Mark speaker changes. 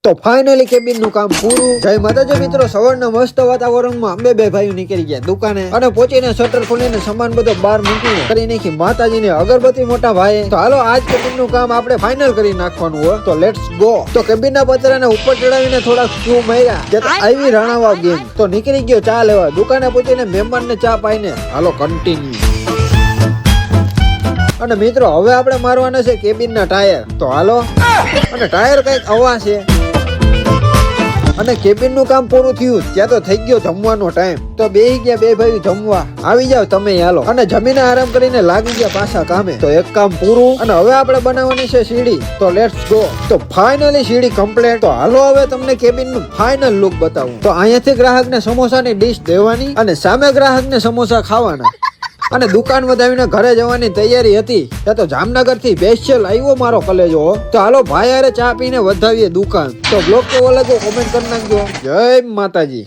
Speaker 1: તો finally cabin નું કામ પૂરું. જય માતાજી મિત્રો, સવારના મસ્ત વાતાવરણમાં અમે બે ભાઈઓ નીકળી ગયા દુકાને અને પહોંચીને શટર ખોલીને સામાન બધો બહાર મૂકીને કરી નાખી માતાજીને અગરબત્તી મોટા ભાઈ. તો હાલો આજ કેબિન નું કામ આપણે ફાઇનલ કરી નાખવાનું હોય તો લેટ્સ ગો. તો કેબિન ના પતરાને ઉપર ચડાવીને થોડાક સ્ક્રૂ માર્યા જે આવી રાણાવા ગેમ. તો નીકળી ગયો ચા લેવા. દુકાને પહોંચીને મહેમાનને ચા પાઈને હાલો કન્ટિન્યુ. અને મિત્રો હવે આપણે મારવાના છે કેબિન ના ટાયર. તો હાલો. અને ટાયર કઈક આવા છે. અને કેબિન નું કામ પૂરું થયું ત્યાં તો થઈ ગયો જમવાનો ટાઈમ. તો બેહી ગયા બે ભાઈ જમવા. આવી જાવ તમે હાલો. અને જમીને આરામ કરીને લાગી ગયા પાછા કામે. તો એક કામ પૂરું. અને હવે આપણે બનાવવાની છે સીડી. તો લેટ્સ ગો. તો ફાઇનલી સીડી કમ્પ્લીટ. તો હાલો હવે તમને કેબિન નું ફાઇનલ લુક બતાવું. તો અહીંયાથી ગ્રાહકને સમોસાની ડીશ દેવાની અને સામે ગ્રાહકને સમોસા ખાવાના. અને દુકાન વધાવીને ઘરે જવાની તૈયારી હતી ત્યાં તો જામનગર થી સ્પેશિયલ આવ્યો મારો કલેજો. તો હાલો ભાઈ અરે ચા પીને વધાવીએ દુકાન. તો બ્લોગ કેવો લાગ્યો કોમેન્ટ કરી નાખજો. જય માતાજી.